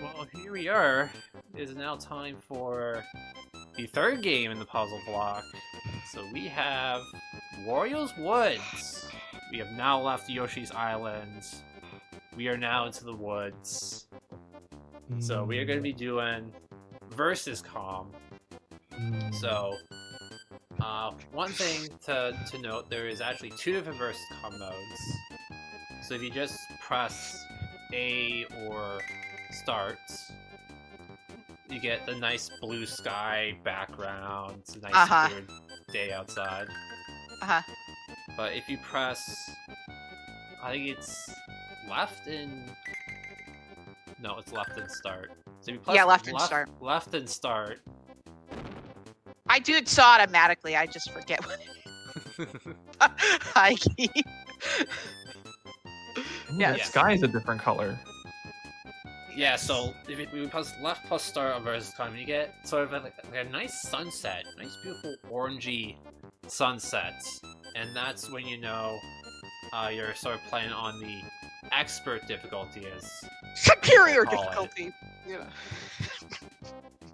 well, here we are. It is now time for the third game in the puzzle block. So we have Wario Woods. We have now left Yoshi's Island. We are now into the woods. So we are going to be doing versus com. So, one thing to note, there is actually two different versus com modes. So if you just press A or start, you get the nice blue sky background. It's a nice clear day outside. But if you press, I think it's left and... No, it's left and start. So if you press left and start. Left and start. I do it so automatically, I just forget what it is. Hi, Keith. The sky is a different color. Yeah, so if we press left plus start on versus com, you get sort of like a nice sunset, nice beautiful orangey sunset, and that's when you know you're sort of playing on the expert difficulty, as superior difficulty. Yeah.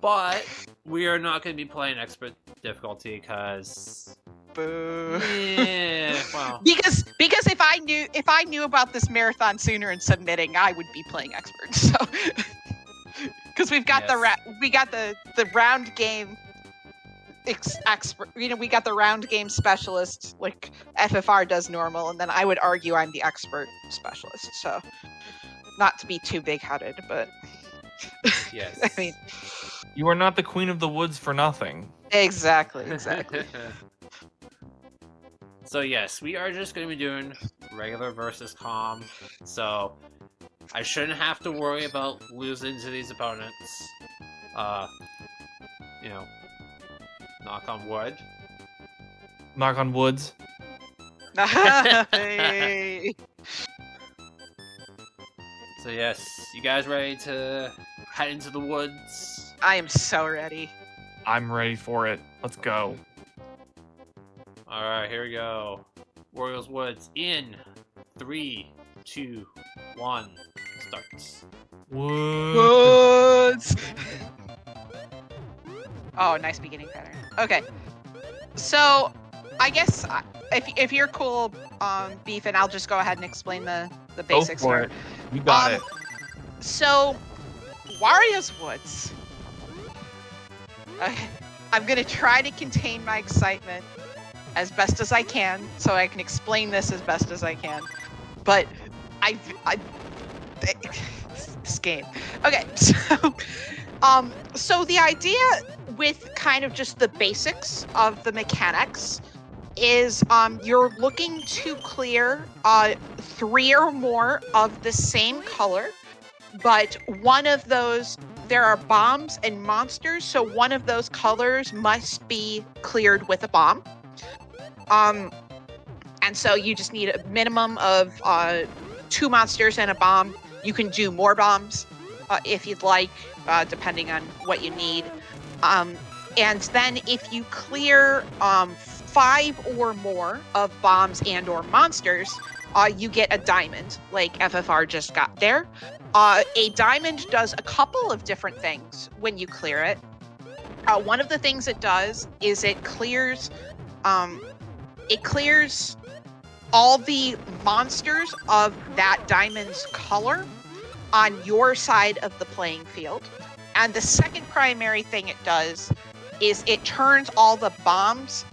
But we are not going to be playing expert difficulty because. Boo. Yeah, well. Because if I knew about this marathon sooner and submitting, I would be playing expert. So because we've got the round game expert. You know, we got the round game specialist like FFR does normal, and then I would argue I'm the expert specialist. So not to be too big-headed, but yes. I mean, you are not the queen of the woods for nothing. Exactly. So yes, we are just going to be doing regular versus com. So I shouldn't have to worry about losing to these opponents. You know, knock on wood. Knock on woods. Hey. So yes, you guys ready to head into the woods? I am so ready. I'm ready for it. Let's go. Alright, here we go. Wario Woods in 3, 2, 1, starts. Woods! Oh, nice beginning pattern. Okay. So, I guess if you're cool, Beef, and I'll just go ahead and explain the basics. Go for it. You got it. So, Wario's Woods. Okay. I'm going to try to contain my excitement as best as I can, so I can explain this as best as I can. But this game. Okay, so the idea with kind of just the basics of the mechanics is you're looking to clear 3 or more of the same color, but one of those, there are bombs and monsters, so one of those colors must be cleared with a bomb. And so you just need a minimum of 2 monsters and a bomb. You can do more bombs if you'd like, depending on what you need. And then if you clear 5 or more of bombs and or monsters, you get a diamond, like FFR just got there. A diamond does a couple of different things when you clear it. One of the things it does is it clears all the monsters of that diamond's color on your side of the playing field. And the second primary thing it does is it turns all the bombs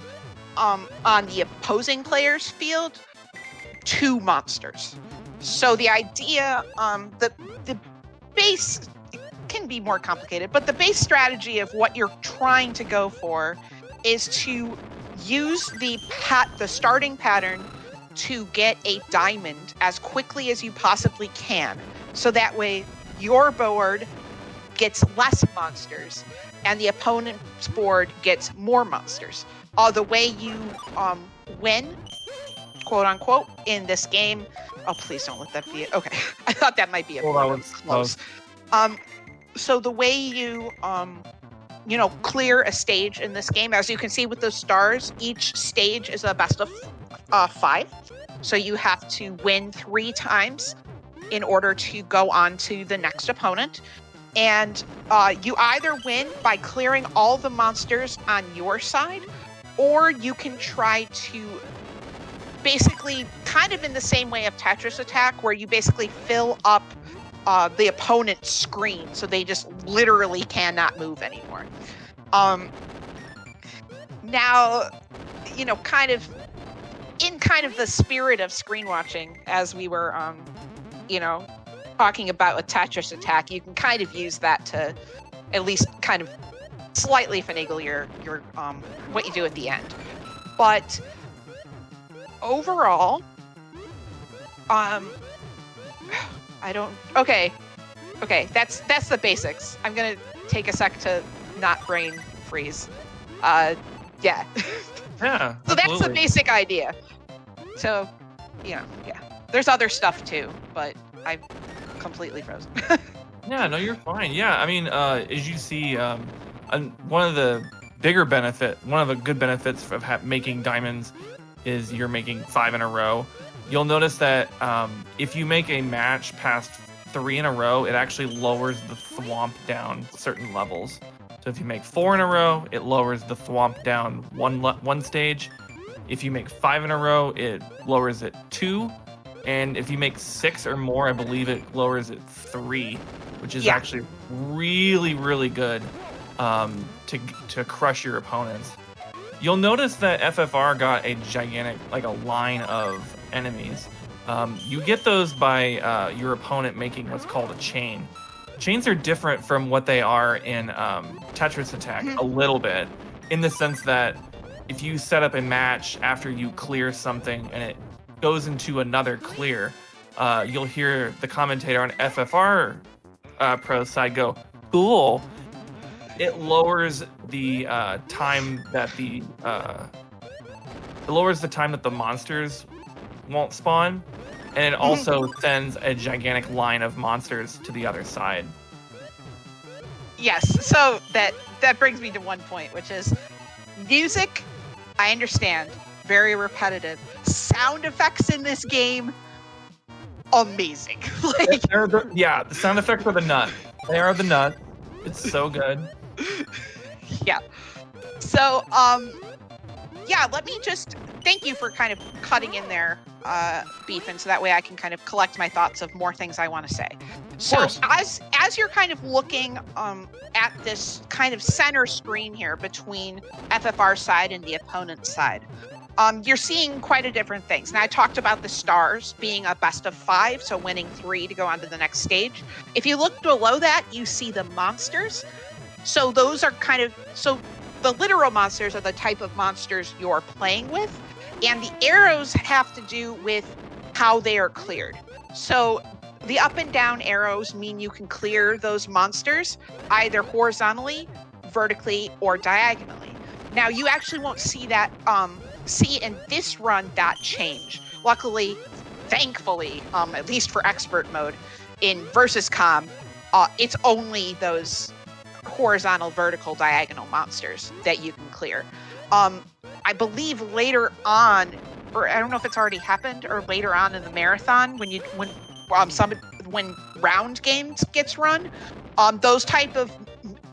on the opposing player's field to monsters. So the idea, the base, it can be more complicated, but the base strategy of what you're trying to go for is to use the starting pattern to get a diamond as quickly as you possibly can. So that way your board gets less monsters and the opponent's board gets more monsters. The way you win, quote unquote, in this game. Oh, please don't let that be it. Okay. I thought that might be a close. So the way you clear a stage in this game, as you can see with those stars, each stage is a best of 5. So you have to win 3 times in order to go on to the next opponent. And you either win by clearing all the monsters on your side, or you can try to basically, kind of in the same way of Tetris Attack, where you basically fill up the opponent's screen so they just literally cannot move anymore. Now, kind of the spirit of screen watching, as we were, talking about with Tetris Attack, you can kind of use that to at least kind of slightly finagle your what you do at the end. But overall, I don't. Okay, that's the basics. I'm gonna take a sec to not brain freeze. Yeah. Yeah. So that's the absolutely. basic idea. So, yeah. There's other stuff too, but I'm completely frozen. Yeah, no, you're fine. Yeah, I mean, as you see, one of the good benefits of making diamonds is you're making 5 in a row. You'll notice that if you make a match past 3 in a row, it actually lowers the thwomp down certain levels. So if you make 4 in a row, it lowers the thwomp down one stage. If you make 5 in a row, it lowers it 2. And if you make 6 or more, I believe it lowers it 3, which is actually really, really good to crush your opponents. You'll notice that FFR got a gigantic, like a line of enemies. You get those by your opponent making what's called a chain. Chains are different from what they are in Tetris Attack a little bit, in the sense that if you set up a match after you clear something and it goes into another clear, you'll hear the commentator on FFR Pro side go, "Cool." It lowers the time that the monsters won't spawn, and it also sends a gigantic line of monsters to the other side. Yes, so that brings me to one point, which is music. I understand, very repetitive. Sound effects in this game, amazing. Like, the sound effects are the nut. They are the nut. It's so good. Yeah. So, let me just thank you for kind of cutting in there, Beef, and so that way I can kind of collect my thoughts of more things I want to say. So, as you're kind of looking at this kind of center screen here between FFR side and the opponent's side, you're seeing quite a different things. Now, I talked about the stars being a best of 5, so winning 3 to go on to the next stage. If you look below that, you see the monsters. So those are the literal monsters are the type of monsters you're playing with, and the arrows have to do with how they are cleared. So the up and down arrows mean you can clear those monsters either horizontally, vertically, or diagonally. Now, you actually won't see that, see in this run that change. Luckily, thankfully, at least for expert mode, in Versus Com, it's only those horizontal, vertical, diagonal monsters that you can clear. I believe later on, or I don't know if it's already happened, or later on in the marathon, when round games gets run, those type of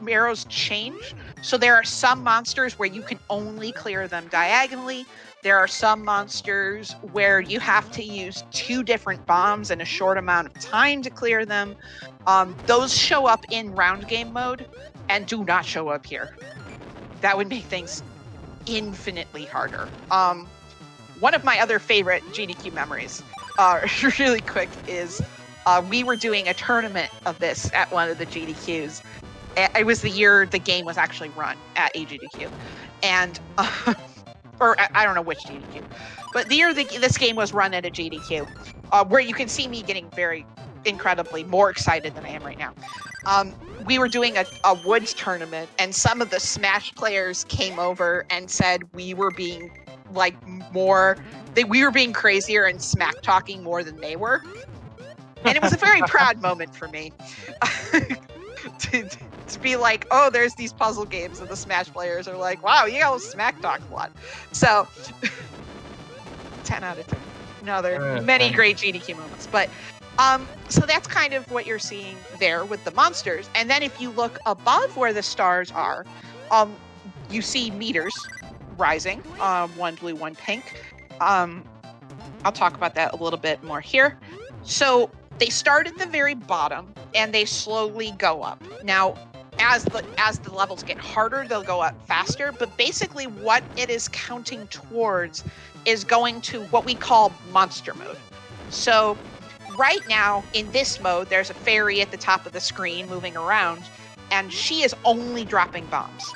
arrows change. So there are some monsters where you can only clear them diagonally. There are some monsters where you have to use 2 different bombs in a short amount of time to clear them. Those show up in round game mode and do not show up here. That would make things infinitely harder. One of my other favorite GDQ memories, really quick, is we were doing a tournament of this at one of the GDQs. It was the year the game was actually run at AGDQ. And or I don't know which GDQ, but the year this game was run at a GDQ, where you can see me getting very incredibly more excited than I am right now. We were doing a Woods tournament, and some of the Smash players came over and said we were being we were being crazier and smack talking more than they were. And it was a very proud moment for me. To be like, oh, there's these puzzle games, and the Smash players are like, wow, you all smack talk a lot. So, 10 out of 10. No, there are many great GDQ moments. But So that's kind of what you're seeing there with the monsters. And then if you look above where the stars are, you see meters rising, one blue, one pink. I'll talk about that a little bit more here. So they start at the very bottom and they slowly go up. Now, as the levels get harder, they'll go up faster. But basically what it is counting towards is going to what we call monster mode. So right now in this mode, there's a fairy at the top of the screen moving around, and she is only dropping bombs.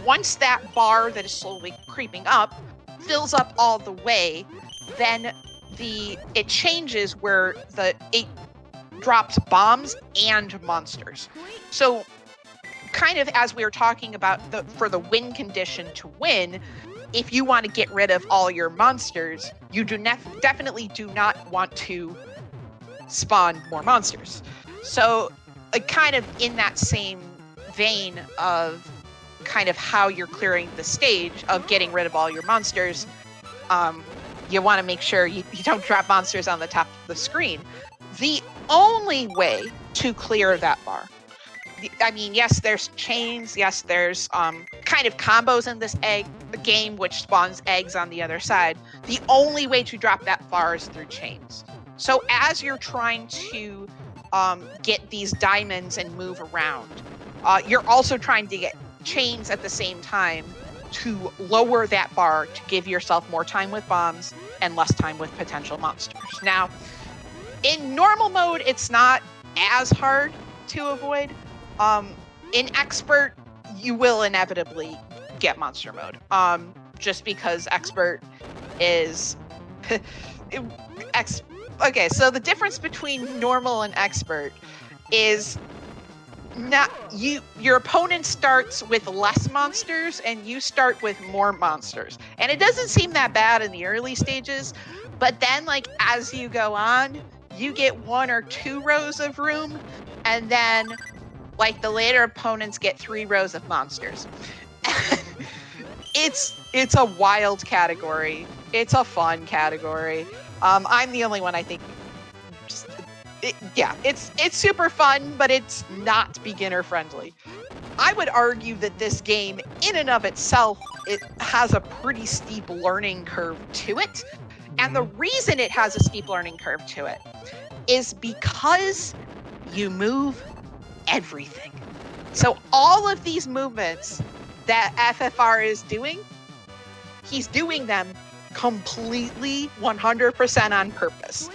Once that bar that is slowly creeping up fills up all the way, then it changes where it drops bombs and monsters. So kind of as we were talking about for the win condition to win, if you want to get rid of all your monsters, you definitely do not want to spawn more monsters. So kind of in that same vein of kind of how you're clearing the stage of getting rid of all your monsters, you want to make sure you don't drop monsters on the top of the screen. The only way to clear that bar, I mean, yes, there's chains, yes, there's kind of combos in this game which spawns eggs on the other side. The only way to drop that bar is through chains. So as you're trying to get these diamonds and move around, you're also trying to get chains at the same time to lower that bar to give yourself more time with bombs and less time with potential monsters. Now, in normal mode, it's not as hard to avoid. In expert, you will inevitably get monster mode. Just because expert is okay, so the difference between normal and expert is your opponent starts with less monsters and you start with more monsters. And it doesn't seem that bad in the early stages, but then like as you go on, you get 1 or 2 rows of room, and then like the later opponents get 3 rows of monsters. It's a wild category. It's a fun category. I'm the only one I think. It's super fun, but it's not beginner friendly. I would argue that this game, in and of itself, it has a pretty steep learning curve to it. And the reason it has a steep learning curve to it is because you move everything. So all of these movements that FFR is doing, he's doing them completely 100% on purpose.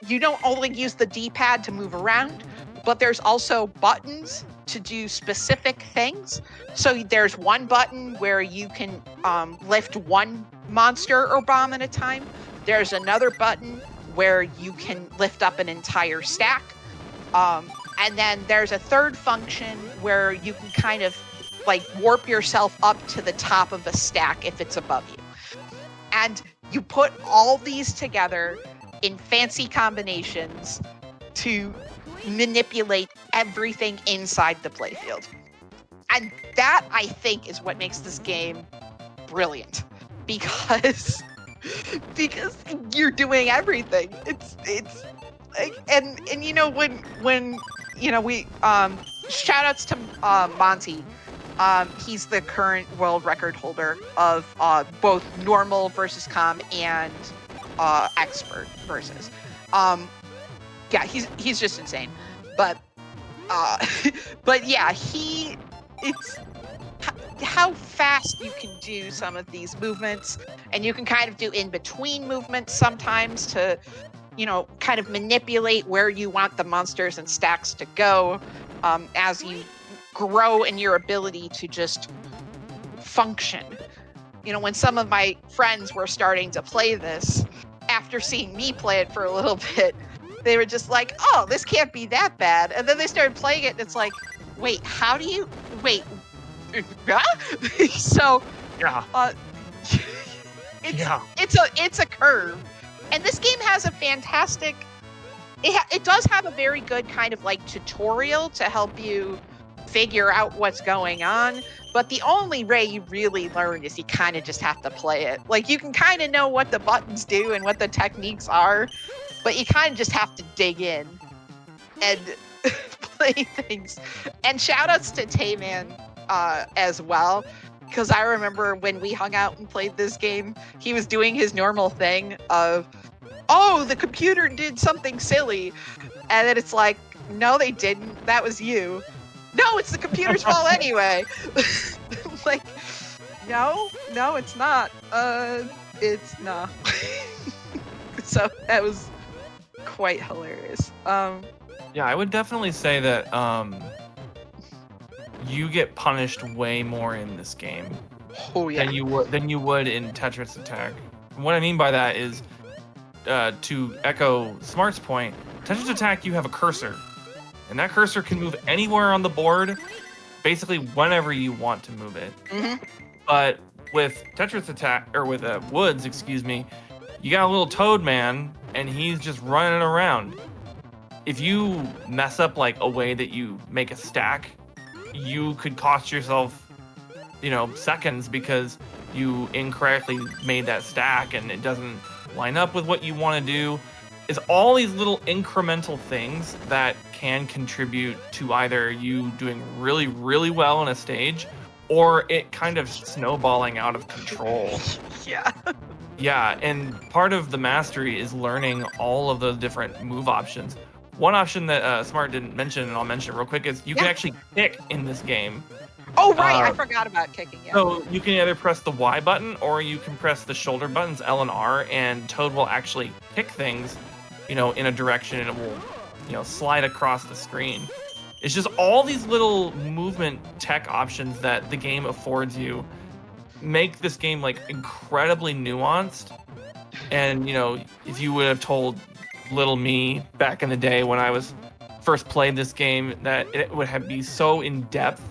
You don't only use the D-pad to move around, but there's also buttons to do specific things. So there's one button where you can lift one monster or bomb at a time. There's another button where you can lift up an entire stack. And then there's a third function where you can kind of like warp yourself up to the top of a stack if it's above you. And you put all these together in fancy combinations to manipulate everything inside the playfield. And that, I think, is what makes this game brilliant. Because you're doing everything. It's like, and you know, when you know, we shout outs to Monty. He's the current world record holder of both normal versus com and expert versus. Yeah, he's just insane. But yeah, it's how fast you can do some of these movements, and you can kind of do in between movements sometimes to, you know, kind of manipulate where you want the monsters and stacks to go as you grow in your ability to just function. You know, when some of my friends were starting to play this, after seeing me play it for a little bit, they were just like, oh, this can't be that bad. And then they started playing it, and it's like, wait, how do you... Wait. So... Yeah. It's a curve. And this game has a fantastic... It does have a very good kind of like tutorial to help you figure out what's going on, but the only way you really learn is you kind of just have to play it. Like, you can kind of know what the buttons do and what the techniques are, but you kind of just have to dig in and play things. And shout outs to Tayman as well, because I remember when we hung out and played this game, he was doing his normal thing of, oh, the computer did something silly, and then it's like, no, they didn't. That was you. No, it's the computer's fault anyway. Like, no, it's not. It's not. So that was quite hilarious. Yeah, I would definitely say that you get punished way more in this game Oh yeah. than you would in Tetris Attack. And what I mean by that is, to echo Smart's point, Tetris Attack, you have a cursor, and that cursor can move anywhere on the board, basically whenever you want to move it. Mm-hmm. But with Tetris Attack, or with Woods, excuse me, you got a little Toad Man, and he's just running around. If you mess up like a way that you make a stack, you could cost yourself, seconds because you incorrectly made that stack and it doesn't line up with what you want to do. It's all these little incremental things that can contribute to either you doing really, really well on a stage or it kind of snowballing out of control. Yeah. Yeah, and part of the mastery is learning all of those different move options. One option that Smart didn't mention, and I'll mention it real quick, is you can actually kick in this game. Oh, right. I forgot about kicking. Yeah. So you can either press the Y button or you can press the shoulder buttons, L and R, and Toad will actually kick things, in a direction, and it will, slide across the screen. It's just all these little movement tech options that the game affords you make this game like incredibly nuanced. And, if you would have told little me back in the day when I was first played this game that it would be so in depth,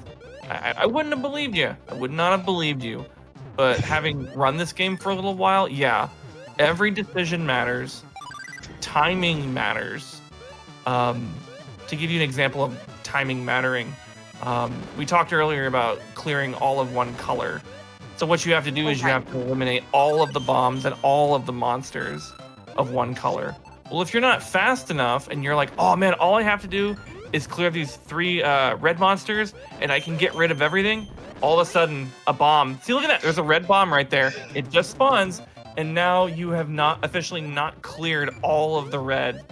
I wouldn't have believed you. I would not have believed you. But having run this game for a little while, yeah, every decision matters. Timing matters. To give you an example of timing mattering, we talked earlier about clearing all of one color. So what you have to do is you have to eliminate all of the bombs and all of the monsters of one color. Well, if you're not fast enough and you're like, oh man, all I have to do is clear these 3 red monsters and I can get rid of everything, all of a sudden a bomb. See, look at that. There's a red bomb right there. It just spawns, and now you have not officially not cleared all of the red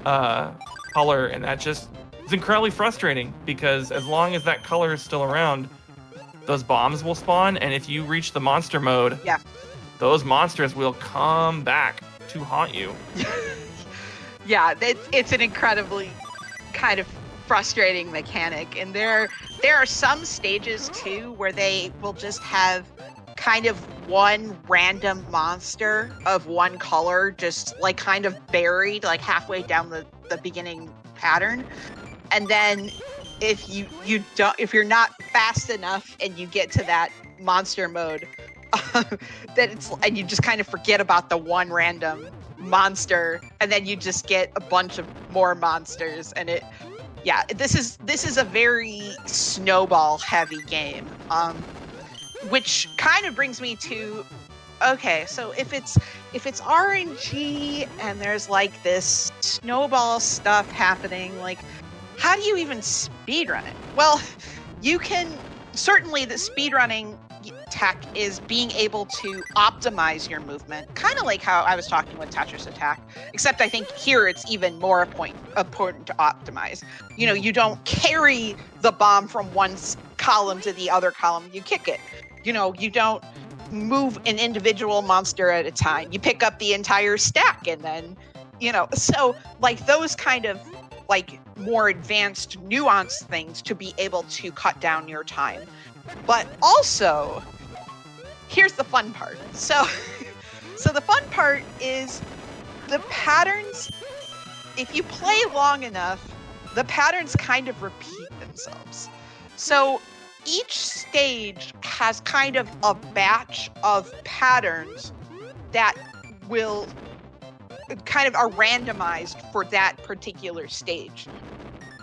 color, and that just is incredibly frustrating because as long as that color is still around, those bombs will spawn, and if you reach the monster mode, those monsters will come back to haunt you. Yeah, it's an incredibly kind of frustrating mechanic, and there are some stages too where they will just have kind of one random monster of one color just like kind of buried like halfway down the beginning pattern, and then if you're not fast enough and you get to that monster mode, and you just kind of forget about the one random monster, and then you just get a bunch of more monsters, and this is a very snowball heavy game, which kind of brings me to, okay, so if it's RNG and there's like this snowball stuff happening, like how do you even speedrun it? Well, you can certainly, the speedrunning tech is being able to optimize your movement, kind of like how I was talking with Tetris Attack, except I think here it's even more important to optimize. You don't carry the bomb from one column to the other column, you kick it. You don't move an individual monster at a time. You pick up the entire stack and then, so like those kind of like more advanced, nuanced things to be able to cut down your time. But also, here's the fun part. So the fun part is the patterns, if you play long enough, the patterns kind of repeat themselves. So each stage has kind of a batch of patterns that will kind of are randomized for that particular stage.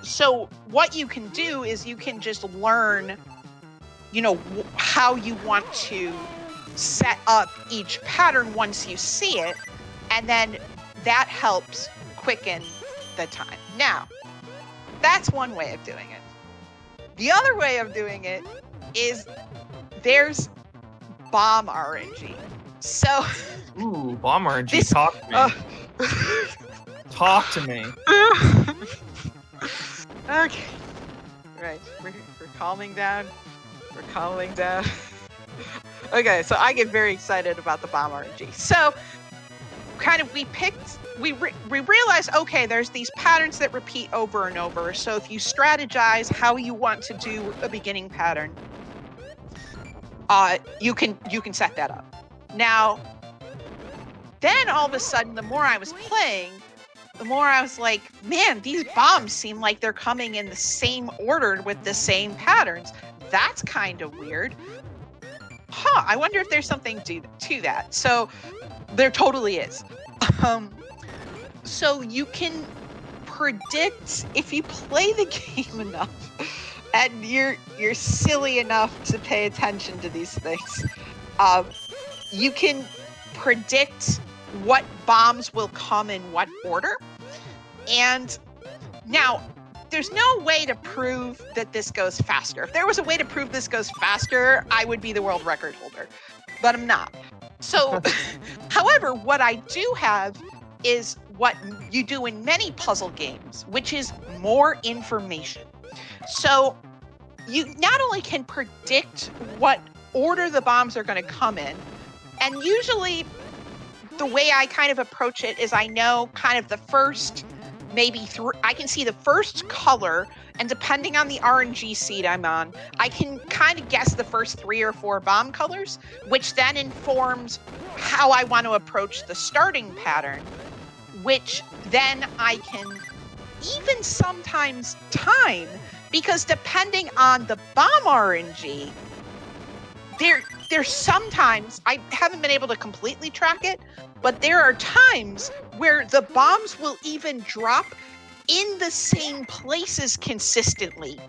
So what you can do is you can just learn, how you want to set up each pattern once you see it, and then that helps quicken the time. Now, that's one way of doing it. The other way of doing it is there's bomb RNG. So, Ooh, bomb RNG. This- Talk to me. Talk to me. Okay. Right. We're calming down. We're calming down. Okay, so I get very excited about the bomb RNG. So, kind of, we realized, okay, there's these patterns that repeat over and over. So if you strategize how you want to do a beginning pattern, you can set that up. Now, then all of a sudden, the more I was playing, the more I was like, man, these bombs seem like they're coming in the same order with the same patterns. That's kind of weird. I wonder if there's something to that. So there totally is. So you can predict if you play the game enough and you're silly enough to pay attention to these things. You can predict what bombs will come in what order. And now, there's no way to prove that this goes faster. If there was a way to prove this goes faster, I would be the world record holder. But I'm not. So, however, what I do have is what you do in many puzzle games, which is more information. So, you not only can predict what order the bombs are going to come in, and usually the way I kind of approach it is I know kind of the first I can see the first color, and depending on the RNG seed I'm on, I can kind of guess the first 3 or 4 bomb colors, which then informs how I want to approach the starting pattern, which then I can even sometimes time, because depending on the bomb RNG, there's sometimes, I haven't been able to completely track it, but there are times where the bombs will even drop in the same places consistently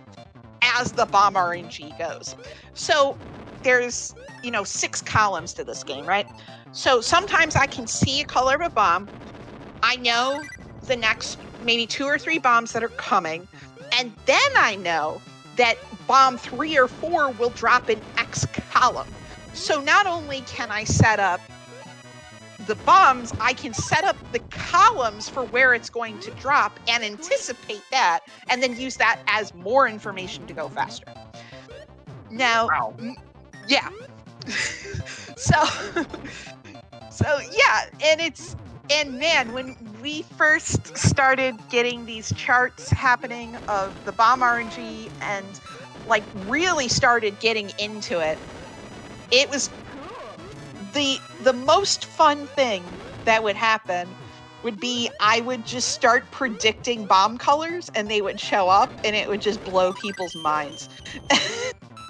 as the bomb RNG goes. So there's, 6 columns to this game, right? So sometimes I can see a color of a bomb. I know the next maybe 2 or 3 bombs that are coming. And then I know that bomb 3 or 4 will drop in X column. So not only can I set up the bombs, I can set up the columns for where it's going to drop and anticipate that, and then use that as more information to go faster. Now, Wow. Yeah. so yeah, and man, when we first started getting these charts happening of the bomb RNG and like really started getting into it, it was the most fun thing that would happen would be I would just start predicting bomb colors and they would show up and it would just blow people's minds.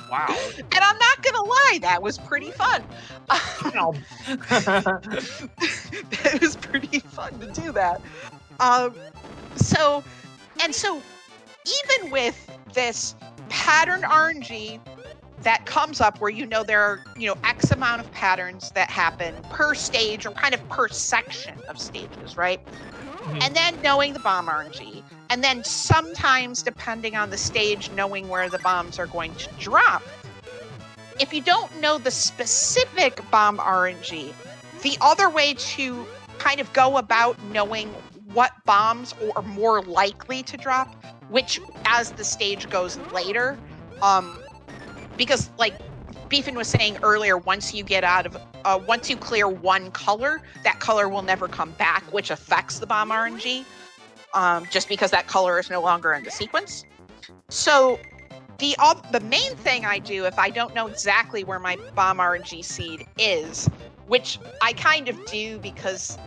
Wow. And I'm not gonna lie, that was pretty fun. It was pretty fun to do that. So even with this pattern RNG that comes up where there are, X amount of patterns that happen per stage or kind of per section of stages, right? Mhm. And then knowing the bomb RNG. And then sometimes, depending on the stage, knowing where the bombs are going to drop. If you don't know the specific bomb RNG, the other way to kind of go about knowing what bombs are more likely to drop, which as the stage goes later, because like Beefin was saying earlier, once you clear one color, that color will never come back, which affects the bomb RNG, just because that color is no longer in the sequence. So the main thing I do if I don't know exactly where my bomb RNG seed is, which I kind of do because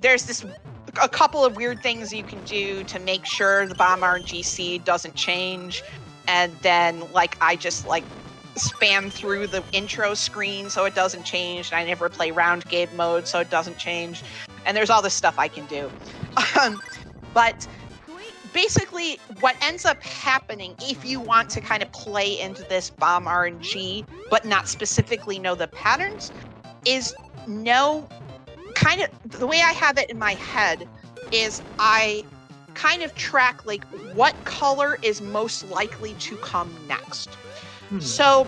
there's a couple of weird things you can do to make sure the bomb RNG seed doesn't change, and then I just spam through the intro screen so it doesn't change, and I never play round game mode so it doesn't change, and there's all this stuff I can do. But basically what ends up happening if you want to kind of play into this bomb RNG but not specifically know the patterns is kind of the way I have it in my head is I kind of track like what color is most likely to come next. So,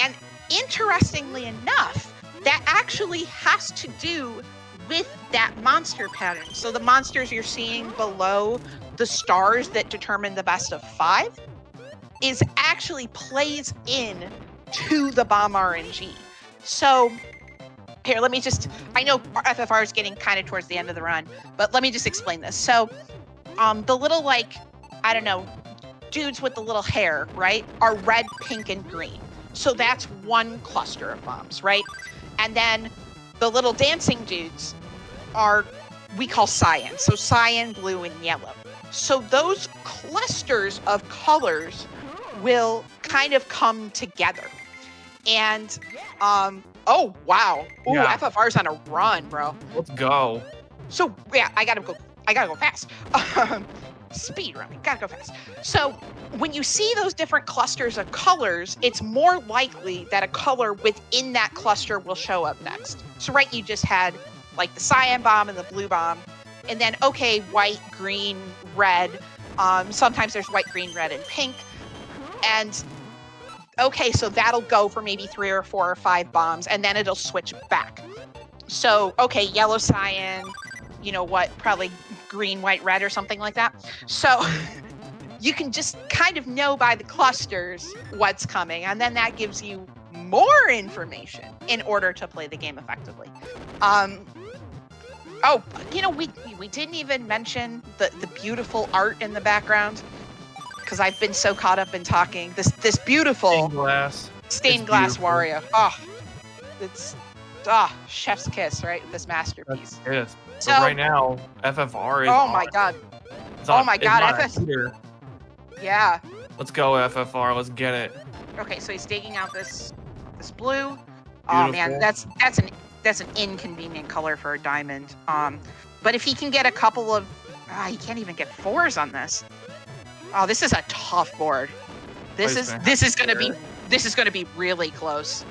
and interestingly enough, that actually has to do with that monster pattern. So the monsters you're seeing below the stars that determine the best of 5 is actually plays in to the bomb RNG. So here, let me just, I know FFR is getting kind of towards the end of the run, but let me just explain this. So the little, like, I don't know, dudes with the little hair, right, are red, pink, and green. So that's one cluster of bombs, right? And then the little dancing dudes are, we call cyan. So cyan, blue, and yellow. So those clusters of colors will kind of come together. And, oh, wow. Ooh, Yeah. FFR's on a run, bro. Let's go. So, yeah, I gotta go fast. Speed running, gotta go fast. So when you see those different clusters of colors, it's more likely that a color within that cluster will show up next. So right, you just had like the cyan bomb and the blue bomb, and then okay, white, green, red. Sometimes there's white, green, red, and pink. And okay, so that'll go for maybe 3 or 4 or 5 bombs, and then it'll switch back. So okay, yellow, cyan, you know what, probably green, white, red, or something like that. So you can just kind of know by the clusters what's coming, and then that gives you more information in order to play the game effectively. Oh, you know, we didn't even mention the beautiful art in the background, because I've been so caught up in talking. This beautiful stained glass Wario. Oh, it's chef's kiss, right? This masterpiece. Yes. So right now, FFR is. Oh my god. Oh my god, FFR. Yeah. Let's go, FFR. Let's get it. Okay, so he's digging out this blue. Oh man, that's an inconvenient color for a diamond. But if he can get a couple of, he can't even get 4s on this. Oh, this is a tough board. This is gonna be really close.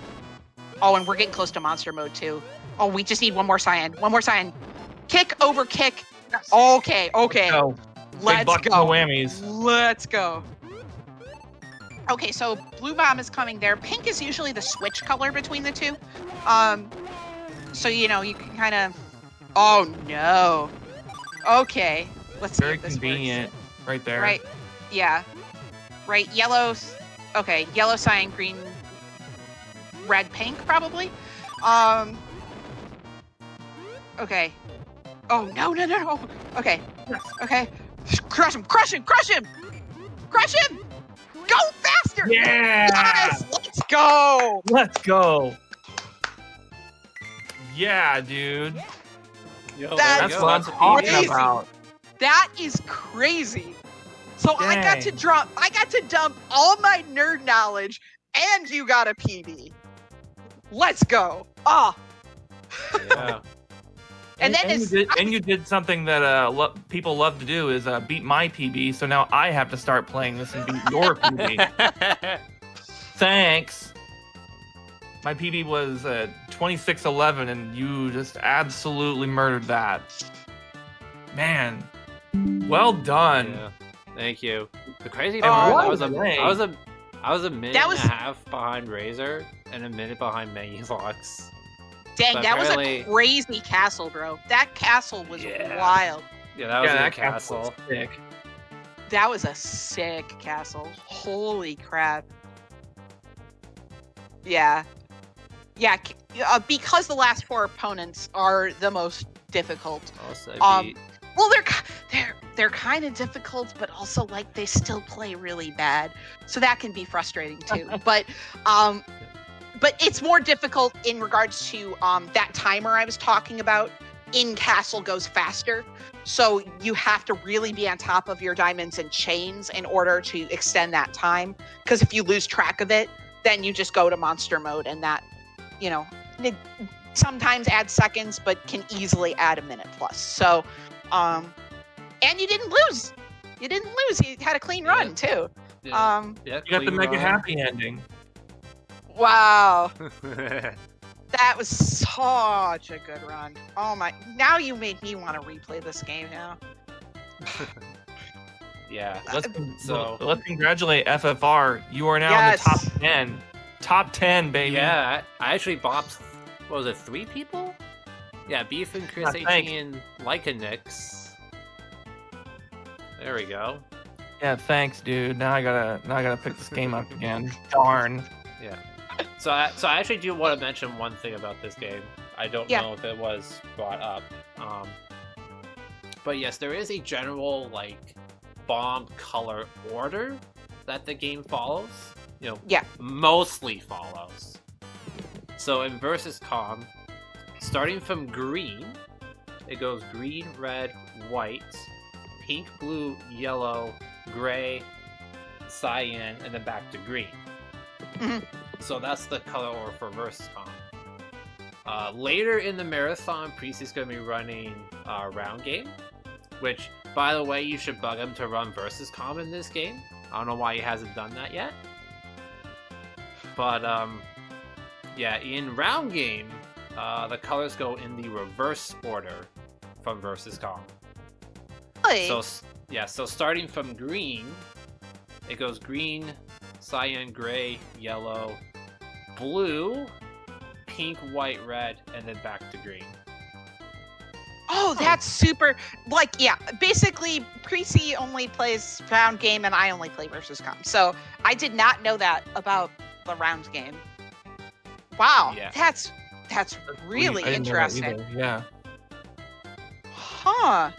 Oh, and we're getting close to monster mode too. Oh, we just need one more cyan. One more cyan. Kick over kick. Okay. Go. Let's Big go. Whammies. Let's go. Okay, so blue bomb is coming there. Pink is usually the switch color between the two. So you know you can kind of. Oh no. Okay. Let's see Very if this convenient, works. right there. Right. Yeah. Right. Yellow. Okay. Yellow, cyan, green, red, pink, probably. Okay. Oh no. Okay. Okay. Crush him! Go faster! Yeah! Yes! Let's go! Let's go! Yeah, dude. Yo, That's what I'm talking crazy. about. That is crazy. So I got Dang. to dump all my nerd knowledge, and you got a PB. Let's go. Oh. Yeah. And then you did something that people love to do is beat my PB. So now I have to start playing this and beat your PB. Thanks. My PB was 26-11, and you just absolutely murdered that. Man, well done. Yeah. Thank you. The crazy Oh, thing what was a I was a minute That was- and a half behind Razor and a minute behind Manulux. dang, but that was a apparently- crazy castle, bro. That castle was Yeah. wild. Yeah, that was a that good castle. was sick. That was a sick castle. Holy crap. Yeah. Yeah, because the last 4 opponents are the most difficult. Also Um, Well, they're kind of difficult, but also like they still play really bad, so that can be frustrating too. But it's more difficult in regards to that timer I was talking about. In castle goes faster, so you have to really be on top of your diamonds and chains in order to extend that time. Because if you lose track of it, then you just go to monster mode, and that, you know, it sometimes adds seconds, but can easily add a minute plus. So. And you didn't lose. You had a clean run too. yeah, You got the mega happy ending. Wow. That was such a good run. Oh my! Now you made me want to replay this game now. Yeah. So let's congratulate FFR. You are now Yes. in the top 10. Top 10, baby. Yeah, I actually bopped, what was it, 3 people? Yeah, Beef and Chris Yeah, 18 and Leica Nix. There we go. Yeah, thanks, dude. Now I gotta pick this game up again. Darn. Yeah. So I actually do want to mention one thing about this game. I don't know if it was brought up. But yes, there is a general, like, bomb color order that the game follows. You know, mostly follows. So in Versus Com, starting from green, it goes green, red, white, pink, blue, yellow, gray, cyan, and then back to green. So that's the color order for Versus Com. Later in the marathon, Priest is going to be running round game, which, by the way, you should bug him to run Versus Com in this game. I don't know why he hasn't done that yet. But, yeah, in round game, the colors go in the reverse order from Versus Com. Really? So starting from green, it goes green, cyan, gray, yellow, blue, pink, white, red, and then back to green. Oh, that's super. Like, yeah, basically, Precy only plays round game and I only play Versus Com. So I did not know that about the round game. Wow, Yeah. that's really I didn't know that interesting. either, yeah. Huh.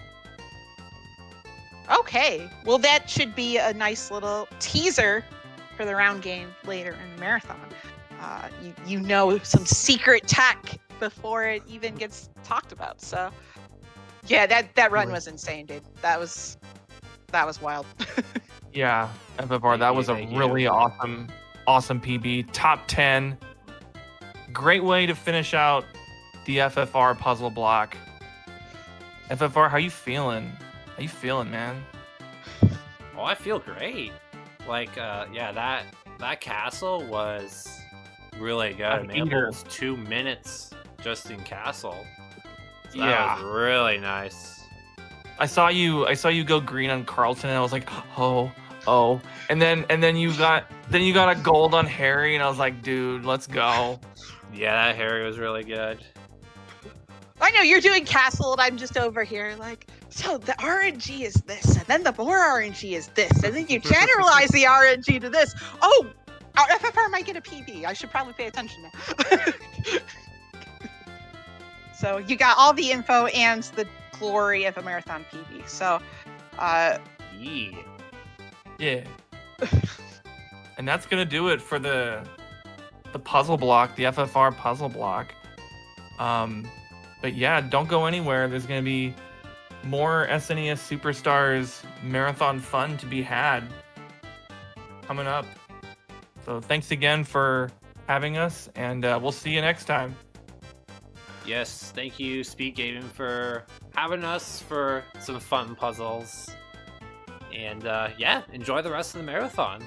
Okay. Well, that should be a nice little teaser for the round game later in the marathon. You know some secret tech before it even gets talked about. So, yeah, that run was insane, dude. That was wild. Yeah, FFR, that was a Thank you. really awesome PB. Top 10. Great way to finish out the FFR puzzle block. FFR, how you feeling? How you feeling, man? Oh, I feel great. Like, yeah, that castle was really good. I mean, Eater. almost 2 minutes just in castle. So Yeah. that was really nice. I saw you go green on Carlton, and I was like, oh, and then you got a gold on Harry, and I was like, dude, let's go. Yeah, that Harry was really good. I know you're doing castle, and I'm just over here like, so the RNG is this, and then the more RNG is this, and then you generalize the RNG to this. Oh, our FFR might get a PB. I should probably pay attention now. So you got all the info and the glory of a marathon PB. So, Yeah. Yeah. And that's gonna do it for the puzzle block, the FFR puzzle block. But yeah, don't go anywhere. There's gonna be more SNES Superstars marathon fun to be had coming up. So thanks again for having us, and we'll see you next time. Yes, thank you, Speed Gaming, for having us for some fun puzzles. And yeah, enjoy the rest of the marathon.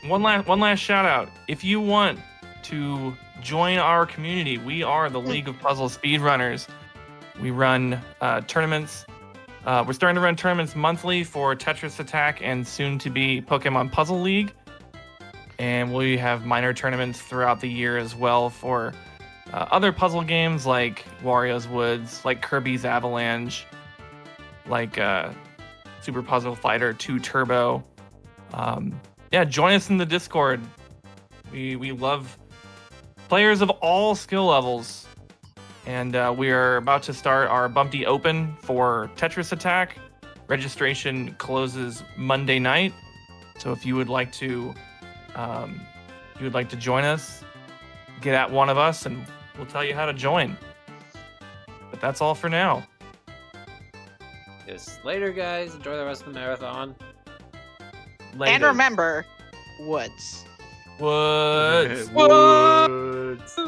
One last shout out. If you want to join our community, we are the League of Puzzle Speedrunners. We run tournaments. We're starting to run tournaments monthly for Tetris Attack and soon to be Pokemon Puzzle League. And we have minor tournaments throughout the year as well for other puzzle games like Wario Woods, like Kirby's Avalanche, like Super Puzzle Fighter 2 Turbo. Yeah, join us in the Discord. We love players of all skill levels. And we are about to start our Bumpty Open for Tetris Attack. Registration closes Monday night. So if you would like to join us, get at one of us and we'll tell you how to join. But that's all for now. Yes, later, guys. Enjoy the rest of the marathon. Later. and remember, Woods. Woods. Woods.